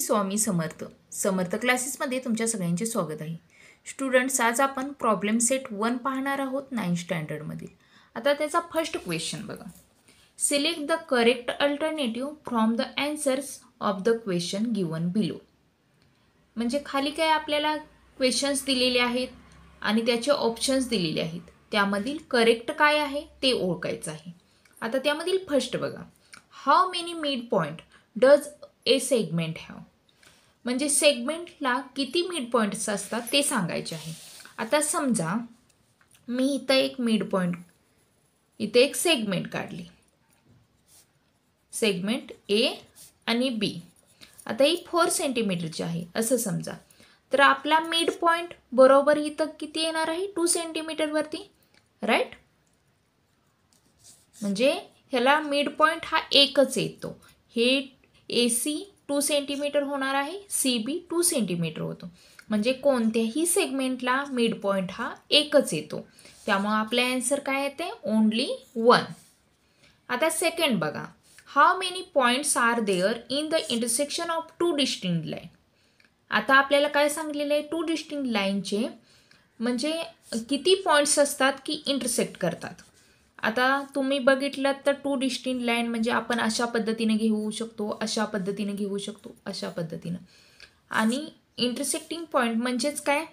स्वामी समर्थ समर्थ क्लासेसमध्ये तुमच्या सगळ्यांचे स्वागत आहे. स्टुडंट्स, आज आपण प्रॉब्लेम सेट 1 पाहणार आहोत 9th स्टँडर्डमधील. आता त्याचा फर्स्ट क्वेश्चन बघा. Select the correct alternative from the answers of the question given below. म्हणजे खाली काय आपल्याला क्वेश्चन्स दिलेले आहेत आणि त्याचे ऑप्शन्स दिलेले आहेत. त्यामधील करेक्ट काय आहे ते ओळखायचं आहे. आता त्यामधील फर्स्ट बघा. How many mid point does A segment have. म्हणजे सेगमेंटला किती मिड पॉईंट्स असतात ते सांगायचे आहे. आता समजा मी इथं एक मिड पॉईंट, इथे एक सेगमेंट काढली, सेगमेंट ए आणि बी. आता ही 4 सेंटीमीटरची आहे असं समजा. तर आपला मिड पॉईंट बरोबर इथं किती येणार आहे? 2 सेंटीमीटरवरती, राईट. म्हणजे ह्याला मिड पॉईंट हा एकच येतो. हे ए सी 2 सेंटीमीटर होणार आहे, सी बी 2 सेंटीमीटर होतो. म्हणजे कोणत्याही सेगमेंटला मिड पॉईंट हा एकच येतो. त्यामुळे आपला आन्सर काय येते? ओनली 1. आता सेकंड बघा. How many points are there in the intersection of 2 distinct line. आता आपल्याला काय सांगलेलं आहे? 2 डिस्टिंक्ट लाईनचे म्हणजे किती पॉईंट्स असतात की इंटरसेक्ट करतात. आता तुम्ही बघितलं तर 2 डिस्टिंक्ट लाईन म्हणजे आपण अशा पद्धतीने घेऊ शकतो, अशा पद्धतीने घेऊ शकतो, अशा पद्धतीनं. आणि इंटरसेक्टिंग पॉईंट म्हणजेच काय?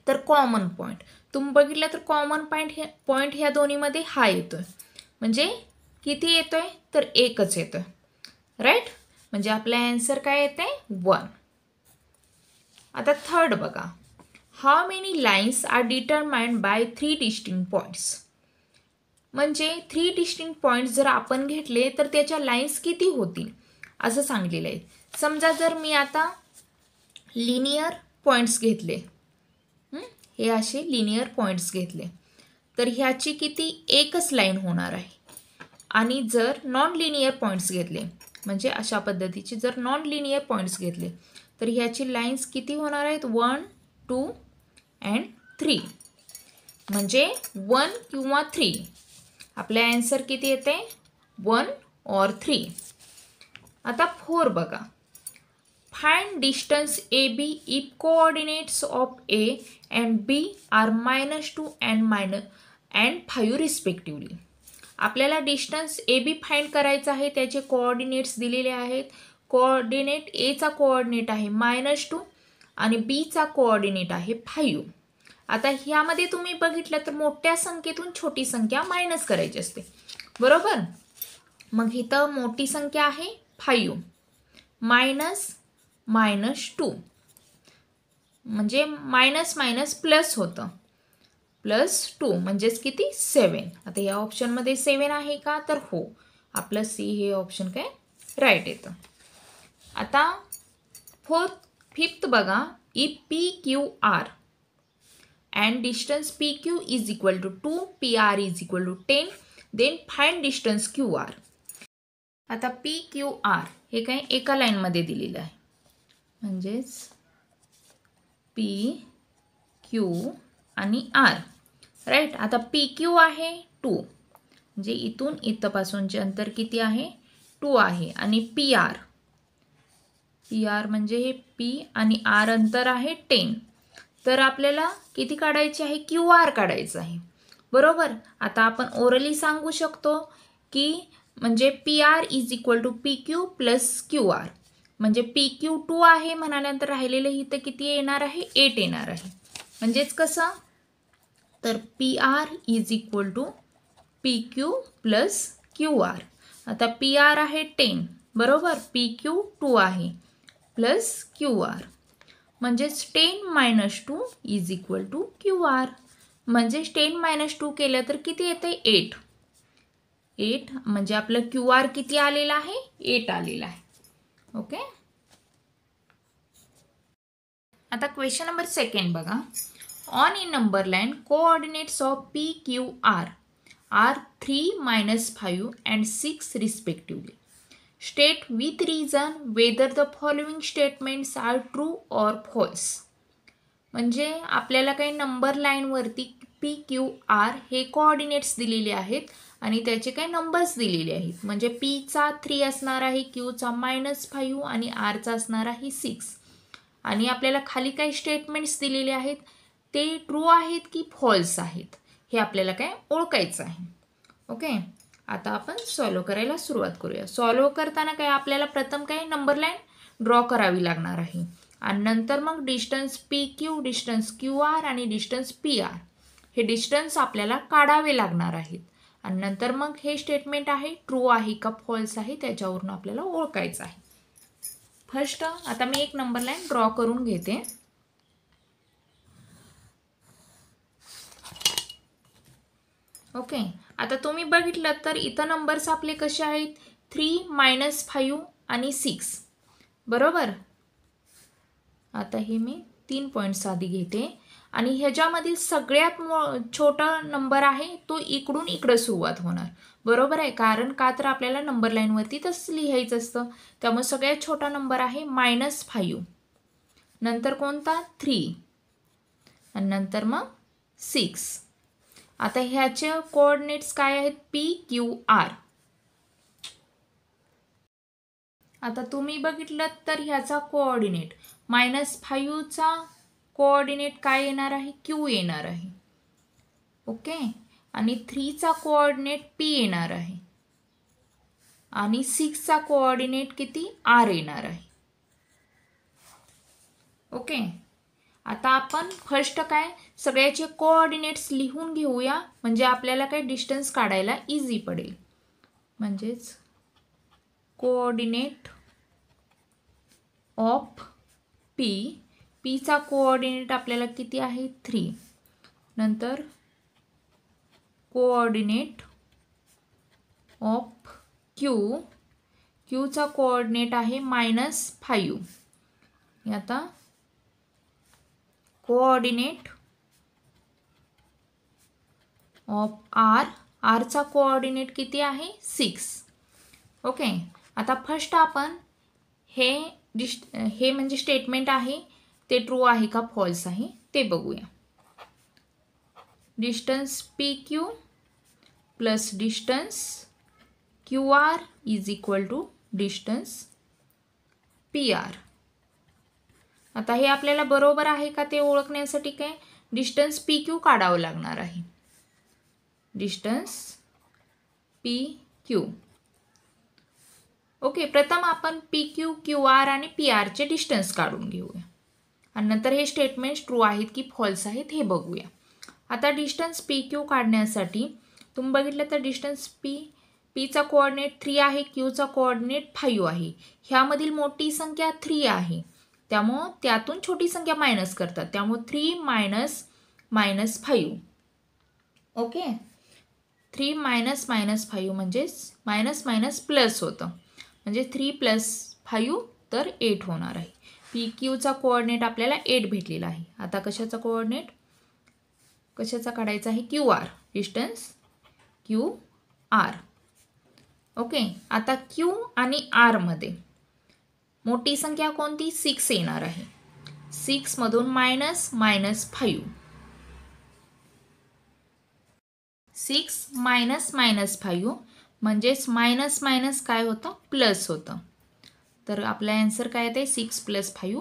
तर कॉमन पॉईंट. तुम्ही बघितलं तर कॉमन पॉईंट ह्या दोन्हीमध्ये हा येतोय. म्हणजे किती येतोय? तर एकच येतोय, राईट. म्हणजे आपला आन्सर काय येते? 1. आता थर्ड बघा. How many lines are determined by 3 distinct points. म्हणजे 3 डिस्टिंक्ट पॉईंट्स जर आपण घेतले तर त्याच्या लाईन्स किती होतील असं सांगलेलं आहे. समजा जर मी आता लिनियर पॉईंट्स घेतले, हे असे लिनियर पॉईंट्स घेतले, तर ह्याची किती? एकच लाईन होणार आहे. आणि जर नॉन लिनियर पॉईंट्स घेतले, म्हणजे अशा पद्धतीचे जर नॉन लिनियर पॉईंट्स घेतले तर ह्याची लाईन्स किती होणार आहेत? 1, 2 अँड 3. म्हणजे 1 किंवा 3. आपला आन्सर किती येते? 1 और 3. आता 4 बघा. Find distance A B if coordinates of A and B are -2 and 5 respectively. आपल्याला डिस्टन्स ए बी फाइंड करायचं आहे. त्याचे कोऑर्डिनेट्स दिलेले आहेत. कोऑर्डिनेट एचा कोऑर्डिनेट आहे -2 आणि बीचा कोऑर्डिनेट आहे 5. आता ह्यामध्ये तुम्ही बघितलं तर मोठ्या संख्येतून छोटी संख्या मायनस करायची असते, बरोबर. मग इथं मोठी संख्या आहे 5 -2, म्हणजे मायनस मायनस प्लस होतं, +2 म्हणजेच किती? 7. आता या ऑप्शनमध्ये 7 आहे का? तर हो, आपलं सी हे ऑप्शन काय राईट येतं. आता फिफ्थ बघा. If P Q R and distance PQ is equal to 2, PR is equal to 10, then find distance QR. आता PQR हे काय एका लाईनमध्ये दिलेलं आहे, म्हणजेच PQ आणि R, राईट. आता PQ आहे 2, म्हणजे इथून इथपासूनचे अंतर किती आहे? 2 आहे. आणि PR म्हणजे हे P आणि R अंतर आहे 10. तर आपल्याला किती काढायचे आहे? QR काढायचं आहे, बरोबर. आता आपण ओरली सांगू शकतो की म्हणजे PR is equal to PQ plus QR. म्हणजे PQ 2 आहे म्हणाल्यानंतर राहिलेलं इथं किती येणार आहे? 8 येणार आहे. म्हणजेच कसं? तर PR is equal to PQ plus QR. आता PR आहे 10, बरोबर. PQ 2 आहे प्लस QR. म्हणजेच 10 - 2 इज इक्वल टू QR. म्हणजे 10 - 2 केलं तर किती येते? 8. म्हणजे आपलं QR किती आलेलं आहे? 8 आलेलं आहे. ओके. आता क्वेश्चन नंबर 2 बघा. On a number line coordinates of PQR are 3, -5 and 6 respectively. State with reason whether the following statements are true or false. म्हणजे आपल्याला काही नंबर लाईनवरती PQR हे कोऑर्डिनेट्स दिलेले आहेत आणि त्याचे काही नंबर्स दिलेले आहेत. म्हणजे पीचा 3 असणार आहे, क्यूचा -5 आणि आरचा असणार आहे 6. आणि आपल्याला खाली काही स्टेटमेंट्स दिलेले आहेत, ते ट्रू आहेत की फॉल्स आहेत हे आपल्याला काय ओळखायचं आहे. ओके, आता आपण सॉल्व करायला सुरुवात करूया. सॉल्व करताना काय आपल्याला प्रथम काय नंबर लाईन ड्रॉ करावी लागणार आहे आणि नंतर मग distance P Q, distance Q R आणि डिस्टन्स पी आर हे डिस्टन्स आपल्याला काढावे लागणार आहेत. आणि नंतर मग हे स्टेटमेंट आहे ट्रू आहे का फॉल्स आहे त्याच्यावरून आपल्याला ओळखायचं आहे. फर्स्ट आता मी एक नंबर लाईन ड्रॉ करून घेते. ओके, आता तुम्ही बघितलं तर इथं नंबर्स आपले कसे आहेत 3, -5 आणि 6 बरोबर. आता हे मी 3 पॉईंट्स आधी घेते आणि ह्याच्यामधील सगळ्यात छोटा नंबर आहे तो इकडून इकडं सुरुवात होणार बरोबर आहे. कारण का तर आपल्याला नंबर लाईनवरती तसं लिहायचं असतं. त्यामुळे सगळ्यात छोटा नंबर आहे -5, नंतर कोणता 3 आणि नंतर मग 6. आता ह्याचे कोऑर्डिनेट्स काय आहेत पी क्यू आर. आता तुम्ही बघितलं तर ह्याचा कोऑर्डिनेट -5चा कोऑर्डिनेट काय येणार आहे क्यू येणार आहे. ओके, आणि 3चा कोऑर्डिनेट पी येणार आहे आणि 6चा कोऑर्डिनेट किती आर येणार आहे. ओके, आता आपण फर्स्ट काय सगळ्याचे कोऑर्डिनेट्स लिहून घेऊया म्हणजे आपल्याला काय डिस्टन्स काढायला इझी पडेल. म्हणजेच कोऑर्डिनेट ऑफ पी, पीचा कोऑर्डिनेट आपल्याला किती आहे 3. नंतर कोऑर्डिनेट ऑफ क्यू, क्यूचा कोऑर्डिनेट आहे -5. आता कोऑर्डिनेट ऑफ आर, आरचा कोऑर्डिनेट किती आहे 6. ओके, आता फर्स्ट आपण हे म्हणजे स्टेटमेंट आहे ते ट्रू आहे का फॉल्स आहे ते बघूया. Distance P Q plus distance Q R is equal to distance P R. आता हे आपल्याला बरोबर आहे का ते ओळखण्यासाठी काय डिस्टन्स पी क्यू काढावं लागणार आहे. Distance P Q. ओके, प्रथम आपण पी क्यू, क्यू आर आणि पी आरचे डिस्टन्स काढून घेऊया आणि नंतर हे स्टेटमेंट्स ट्रू आहेत की फॉल्स आहेत हे बघूया. आता डिस्टन्स पी क्यू काढण्यासाठी तुम्ही बघितलं तर डिस्टन्स पीचा कोऑर्डिनेट 3 आहे, क्यूचा कोऑर्डिनेट 5 आहे. ह्यामधील मोठी संख्या 3 आहे त्यामुळं त्यातून छोटी संख्या मायनस करतात त्यामुळे 3 -5. ओके, 3 -5 म्हणजेच मायनस प्लस होतं म्हणजे 3 + 5 तर 8 होणार आहे. पी क्यूचा कोऑर्डिनेट आपल्याला 8 भेटलेला आहे. आता कशाचा कोऑर्डिनेट कशाचा काढायचा आहे Q R, distance Q R. Okay, आता क्यू आणि आरमध्ये मोठी संख्या कोणती 6 येणार आहे. 6 मधून -5. 6 -5 म्हणजेच मायनस काय होतं प्लस होतं. तर आपला आन्सर काय येते 6 + 5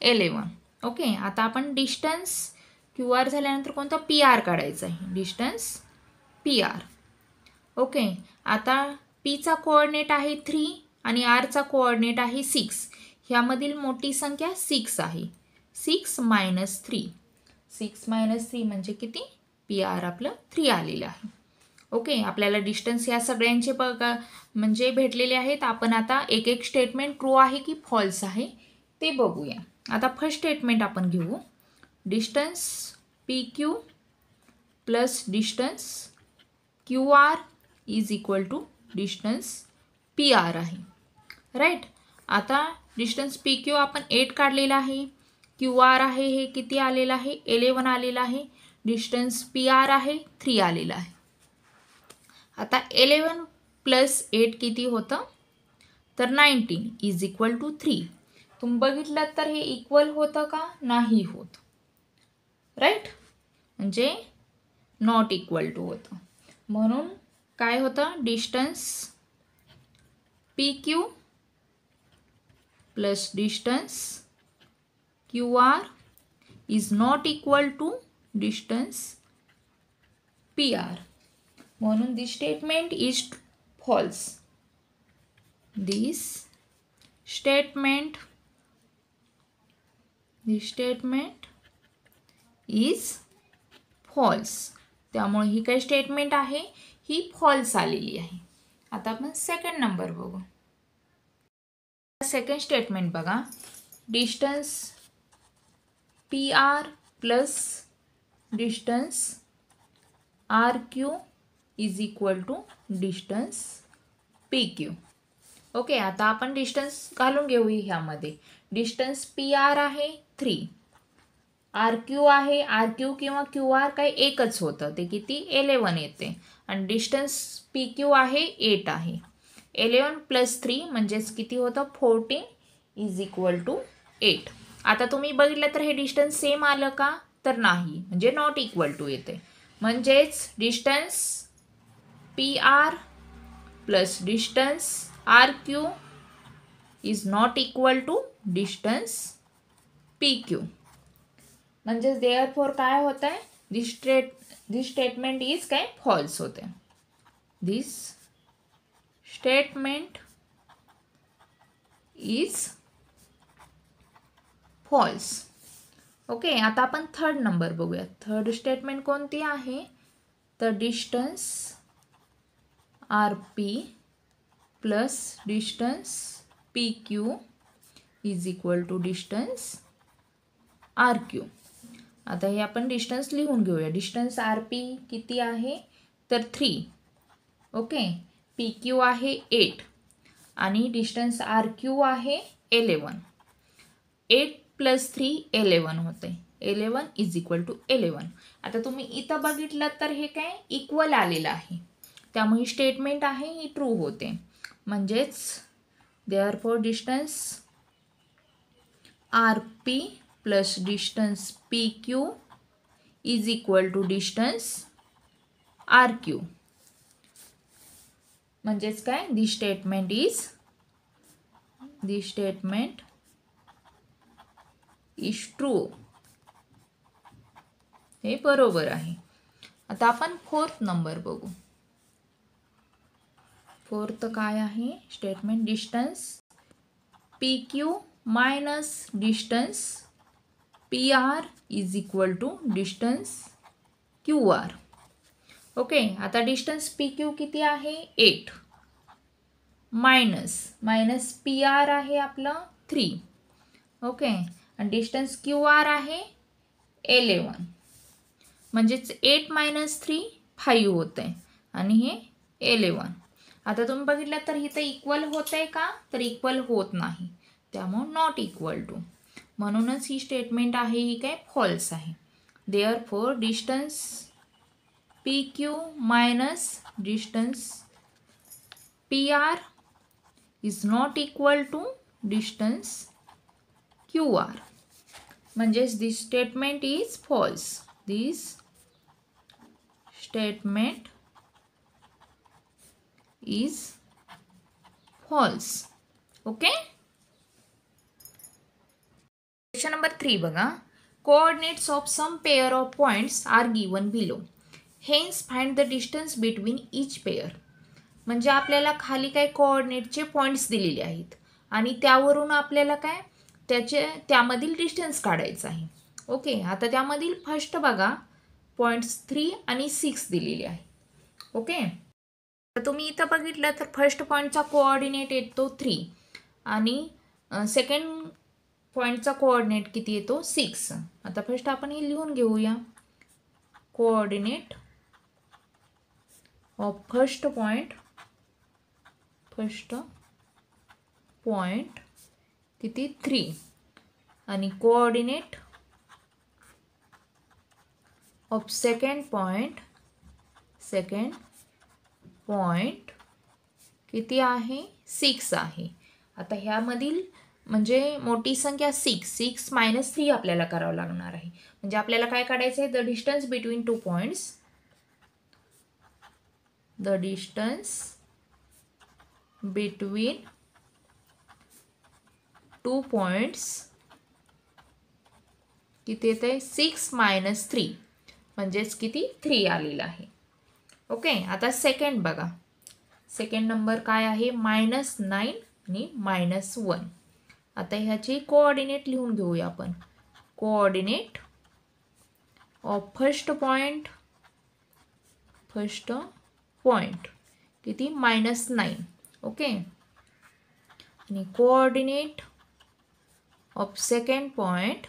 11. ओके, आता आपण डिस्टन्स क्यू आर झाल्यानंतर कोणता पी आर काढायचा आहे. Distance P R. ओके, आता पीचा कोऑर्डिनेट आहे 3 आणि आरचा कोऑर्डिनेट आहे 6. ह्यामधील मोठी संख्या 6 आहे. 6 - 3. 6 - 3 म्हणजे किती पी आर आपलं 3 आलेलं आहे. ओके, आपल्याला डिस्टन्स या सगळ्यांचे बघा म्हणजे भेटलेले आहेत. आपण आता एक एक स्टेटमेंट ट्रू आहे की फॉल्स आहे ते बघूया. आता फर्स्ट स्टेटमेंट आपण घेऊ. Distance P Q plus distance Q R is equal to distance P R आहे. राईट, आता डिस्टन्स पी क्यू आपण 8 काढलेला आहे. क्यू आर आहे हे किती आलेलं आहे 11 आलेलं आहे. डिस्टन्स पी आर आहे 3 आलेलं आहे. आता 11 + 8 किती होतं तर 19 इज इक्वल टू 3. तुम्ही बघितलं तर हे इक्वल होतं का नाही होत. राईट, म्हणजे नॉट इक्वल टू होतं. म्हणून काय होतं distance P Q plus distance Q R is not equal to distance P R. म्हणून this statement is false. This statement is false. त्यामुळे ही काय स्टेटमेंट आहे ही फॉल्स आलेली आहे. आता आपण सेकंड नंबर बघू. सेकंड स्टेटमेंट बघा. Distance P R plus distance R Q is equal to distance P Q. Okay, आता आपण डिस्टन्स घालून घेऊ ह्यामध्ये. डिस्टन्स पी आर आहे 3, आर क्यू आहे. आर क्यू किंवा क्यू आर काही एकच होतं, ते किती 11 येते. आणि डिस्टन्स पी क्यू आहे 8 आहे. 11 प्लस 3 म्हणजेच किती होतं 14 इज इक्वल टू 8. आता तुम्ही बघितलं तर हे डिस्टन्स सेम आलं का, तर नाही, म्हणजे नॉट इक्वल टू येते. म्हणजेच distance P R plus distance R Q is not equal to distance P Q. म्हणजे देअरफॉर काय होत आहे दिस स्टेटमेंट इज काय फॉल्स होते. This statement is false. Okay, आता आपण थर्ड नंबर बघूया. थर्ड स्टेटमेंट कोणती आहे तर distance R P plus distance P Q is equal to distance R Q. आता हे आपण डिस्टन्स लिहून घेऊया. डिस्टन्स आर पी किती आहे तर 3. ओके, पी क्यू आहे 8 आणि डिस्टन्स आर क्यू आहे 11. 8 प्लस 3 11 होते. 11 इज इक्वल टू 11. आता तुम्ही इथं बघितलं तर हे काय इक्वल आलेलं आहे, त्यामुळे स्टेटमेंट आहे ही ट्रू होते. म्हणजेच therefore distance R P plus distance P Q is equal to distance R Q. म्हणजेच काय दिस स्टेटमेंट इज ट्रू. हे बरोबर आहे. आता आपण फोर्थ नंबर बघू. फोर्थ काय आहे statement distance P Q minus distance P R is equal to distance Q R. Okay, आता डिस्टन्स पी क्यू किती आहे 8 मायनस पी आर आहे आपलं 3. ओके, आणि डिस्टन्स क्यू आर आहे 11. म्हणजेच 8 मायनस 3 5 होते आणि हे 11. आता तुम्ही बघितलं तर इथं इक्वल होत आहे का तर इक्वल होत नाही, त्यामुळे नॉट इक्वल टू. म्हणूनच ही स्टेटमेंट आहे ही काय फॉल्स आहे. Therefore distance P Q minus distance P R is not equal to distance Q R. म्हणजेच this statement is false. This statement is false. Okay. Question number 3 बघा. Coordinates of some pair of points are given below. Hence find the distance between each pair. म्हणजे आपल्याला खाली काय कोऑर्डिनेटचे points दिलेले आहेत आणि त्यावरून आपल्याला काय त्यामधील डिस्टन्स काढायचा आहे. ओके, आता त्यामधील फर्स्ट बघा पॉइंट्स 3 आणि 6 दिलेले आहे. ओके, तर तुम्ही इथं बघितलं तर फर्स्ट पॉईंटचा कोऑर्डिनेट येतो 3 आणि सेकंड पॉईंटचा कोऑर्डिनेट किती येतो 6. आता फर्स्ट आपण हे लिहून घेऊया. कोऑर्डिनेट ऑफ फर्स्ट पॉईंट किती 3 आणि कोऑर्डिनेट ऑफ सेकंड पॉईंट किती आहे 6 आहे. आता ह्यामधील म्हणजे मोठी संख्या 6 मायनस 3 आपल्याला करावं लागणार आहे. म्हणजे आपल्याला काय काढायचं आहे the distance between to points. The distance between two points किती येते 6 - 3 म्हणजेच किती 3 आलेला आहे. ओके, आता सेकंड बघा. सेकंड नंबर काय आहे -9 आणि -1. आता ह्याचे कोऑर्डिनेट लिहून घेऊया आपण. कोऑर्डिनेट ऑफ फर्स्ट पॉइंट किती -9. ओके, आणि कोऑर्डिनेट ऑफ सेकंड पॉइंट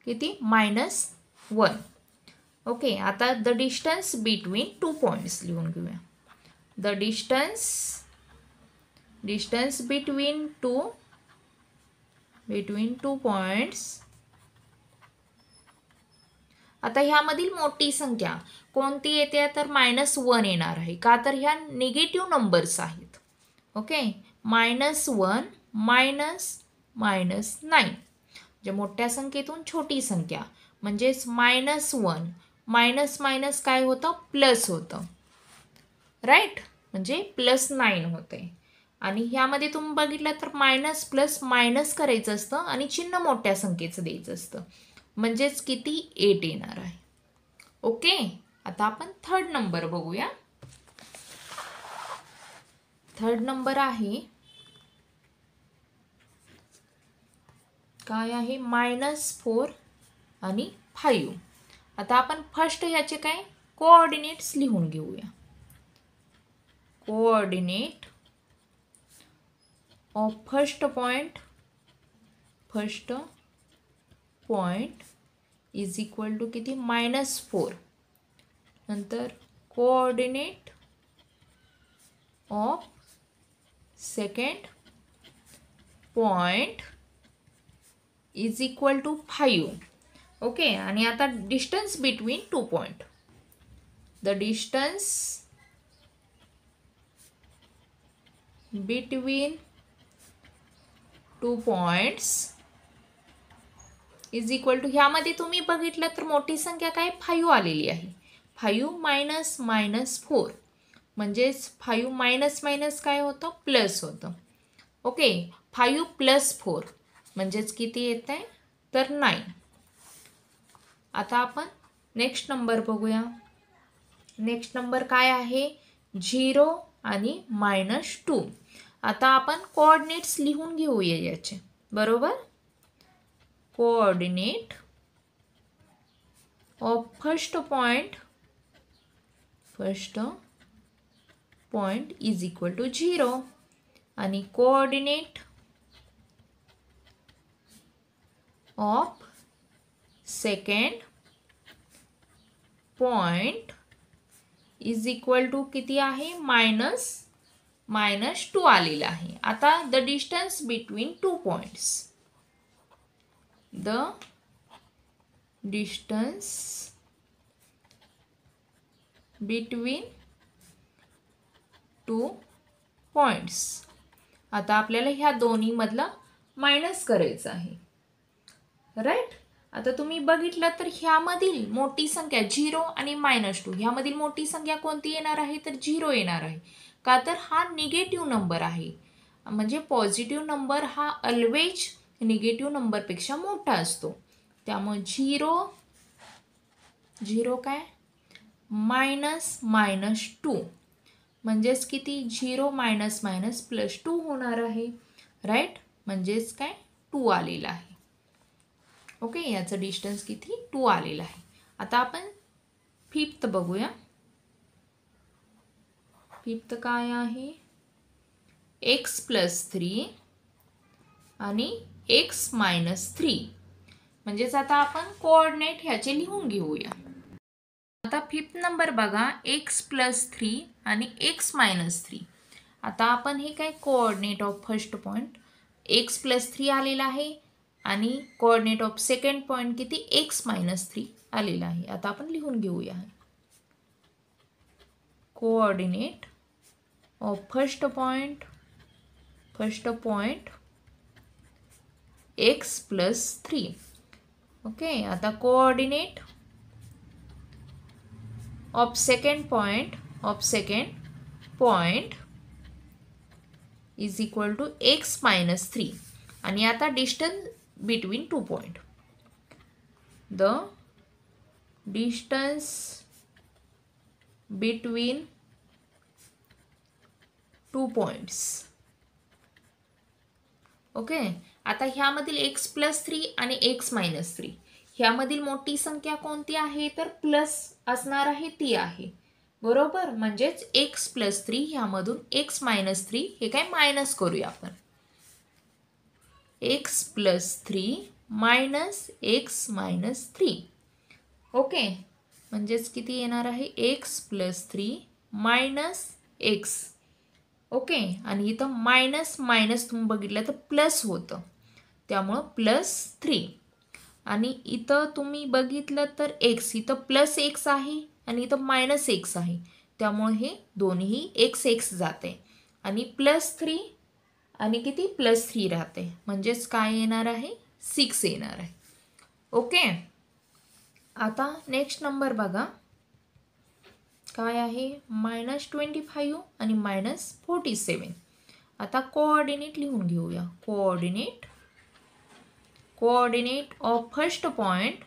किती -1. ओके, आता the distance between two points लिहून घेऊया. The distance between two points. आता ह्यामधील मोठी संख्या कोणती येते तर -1 येणार आहे. का तर ह्या निगेटिव्ह नंबर्स आहेत. ओके, -1 -9 जे मोठ्या संख्येतून छोटी संख्या म्हणजेच -1 मायनस काय होतं प्लस होतं. राईट, म्हणजे +9 होते. आणि ह्यामध्ये तुम्ही बघितलं तर मायनस प्लस मायनस करायचं असतं आणि चिन्ह मोठ्या संख्येचं द्यायचं असतं. म्हणजेच किती 8 येणार आहे. ओके, आता आपण थर्ड नंबर बघूया. थर्ड नंबर आहे काय आहे -4 आणि 5. आता आपण फर्स्ट ह्याचे काय कोऑर्डिनेट्स लिहून घेऊया. Coordinate of first point is equal to किती -4. नंतर coordinate of second point is equal to 5. Okay, आणि आता distance between two point. The distance between two points is equal to, ह्यामध्ये तुम्ही बघितलं तर मोठी संख्या काय 5 आलेली आहे. 5 - -4 म्हणजेच 5 मायनस काय होतं प्लस होतं. ओके, 5 + 4 म्हणजेच किती येत आहे तर 9. आता आपण नेक्स्ट नंबर बघूया. नेक्स्ट नंबर काय आहे 0 आणि -2. आता आपण कोऑर्डिनेट्स लिहून घेऊया याचे. बरोबर, coordinate of first point is equal to 0 आणि coordinate of second point is equal to किती आहे -2 आलेला आहे. आता the distance between two points. The distance between two points. आता आपल्याला ह्या दोन्ही मधला मायनस करायचं आहे. राईट, आता तुम्ही बघितलं तर ह्यामधील मोठी संख्या 0 आणि -2 ह्यामधील मोठी संख्या कोणती येणार आहे तर 0 येणार आहे. का तर हा निगेटिव्ह नंबर आहे. म्हणजे पॉझिटिव्ह नंबर हा ऑलवेज निगेटिव्ह नंबरपेक्षा मोठा असतो. त्यामुळे 0 काय -2 म्हणजेच किती 0 - +2 होणार आहे. राईट, म्हणजेच काय 2 आलेला आहे. ओके, याचं डिस्टन्स किती 2 आलेला आहे. आता आपण फिफ्थ बघूया. फिफ्थ काय आहे x + 3 आणि x - 3. म्हणजेच आता आपण कोऑर्डिनेट ह्याचे लिहून घेऊया. आता फिफ्थ नंबर बघा x + 3 आणि x - 3. आता आपण हे काय coordinate of first point x + 3 आलेला आहे आणि कोऑर्डिनेट ऑफ सेकंड पॉइंट किती x - 3 आलेला आहे. आता आपण लिहून घेऊया. Coordinate of first point x + 3. Okay, आता coordinate of second point is equal to x minus 3. आणि आता distance between 2 point. The distance between 2 points. Okay. आता ह्यामधील x प्लस 3 आणि x मायनस 3 ह्यामधील मोठी संख्या कोणती आहे तर प्लस असणार आहे ती आहे. बरोबर. म्हणजेच x प्लस 3 ह्यामधून x मायनस 3 हे काय मायनस करूया आपण. x plus 3 minus x minus 3. Okay. म्हणजेच किती येणार आहे x plus 3 minus x. Okay. आणि इथं मायनस मायनस तुम्ही बघितलं तर प्लस होतं त्यामुळं प्लस 3. आणि इथं तुम्ही बघितलं तर x इथं प्लस x आहे आणि इथं मायनस x आहे त्यामुळे हे दोन्ही x जाते आणि प्लस 3 आणि किती प्लस 3 राहते म्हणजेच काय येणार आहे 6 येणार आहे. ओके. आता नेक्स्ट नंबर बघा काय आहे -25 आणि -47. आता कोऑर्डिनेट लिहून घेऊया. Coordinate of first point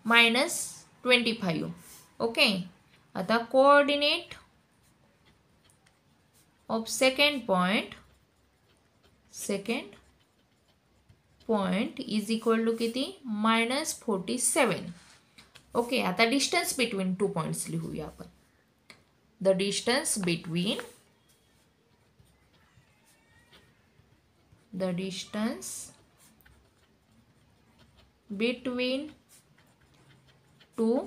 -25. Okay. आता coordinate of second point is equal to किती -47. ओके. आता डिस्टन्स बिटवीन 2 पॉइंट्स लिहूया आपण. The distance between 2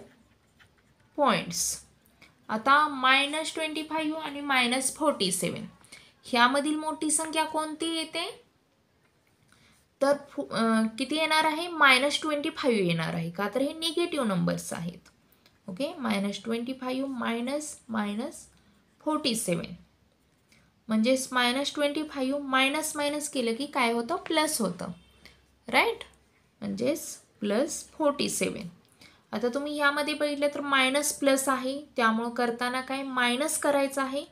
points. आता -25 आणि -47 ह्यामधील मोठी संख्या कोणती येते तर किती येणार आहे -25 येणार आहे का तर हे निगेटिव्ह नंबर्स आहेत. ओके. -25 -47 म्हणजेच -25 मायनस मायनस केलं की काय होतं प्लस होतं. राईट. म्हणजेच +47. आता तुम्ही ह्यामध्ये बघितलं तर मायनस प्लस आहे त्यामुळं करताना काय मायनस करायचं आहे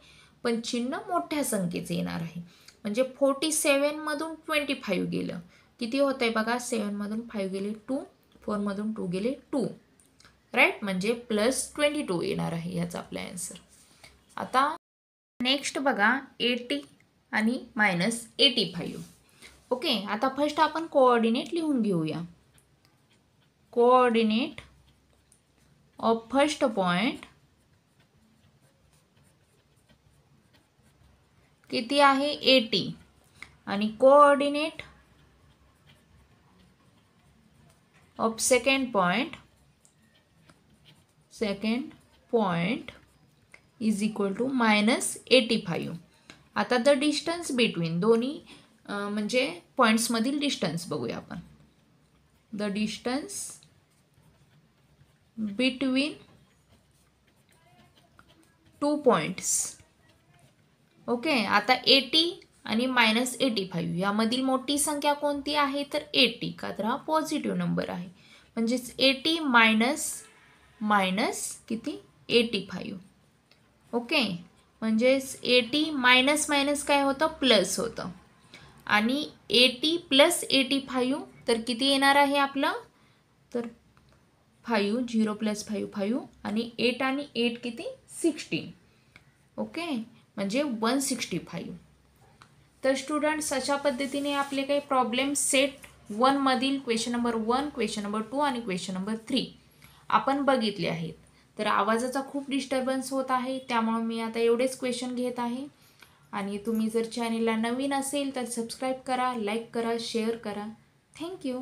पण चिन्ह मोठ्या संख्येचे येणार आहे. म्हणजे 47 मधून 25 गेलं किती होत आहे बघा 7 मधून 5 गेले 2 4 मधून 2 गेले 2. राईट. म्हणजे +22 येणार आहे याचा आपला आन्सर. आता नेक्स्ट बघा 80 आणि -85. ओके. आता फर्स्ट आपण कोऑर्डिनेट लिहून घेऊया. कोऑर्डिनेट ऑफ फर्स्ट पॉइंट किती आहे 80 आणि coordinate of second point is equal to -85. आता द डिस्टन्स बिटवीन दोन्ही म्हणजे पॉइंट्समधील डिस्टन्स बघूया आपण. The distance between 2 points. Okay. आता 80 आणि -85 यामधील मोठी संख्या कोणती आहे तर 80 का तर हा पॉझिटिव्ह नंबर आहे म्हणजेच 80 मायनस किती 85. ओके. म्हणजेच 80 मायनस मायनस काय होतं प्लस होतं आणि 80 + 85 तर किती येणार आहे आपलं तर 5 0 + 5 5 आणि 8 आणि 8 किती 16. ओके. म्हणजे 165. तर स्टुडंट्स अशा पद्धतीने आपले काही प्रॉब्लेम सेट 1 मधील क्वेश्चन नंबर 1 क्वेश्चन नंबर 2 आणि क्वेश्चन नंबर 3 आपण बघितले आहेत. तर आवाजाचा खूप डिस्टर्बन्स होत आहे त्यामुळे मी आता एवढेच क्वेश्चन घेत आहे. आणि तुम्ही जर चॅनलला नवीन असेल तर सबस्क्राईब करा, लाईक करा, शेअर करा. थँक्यू.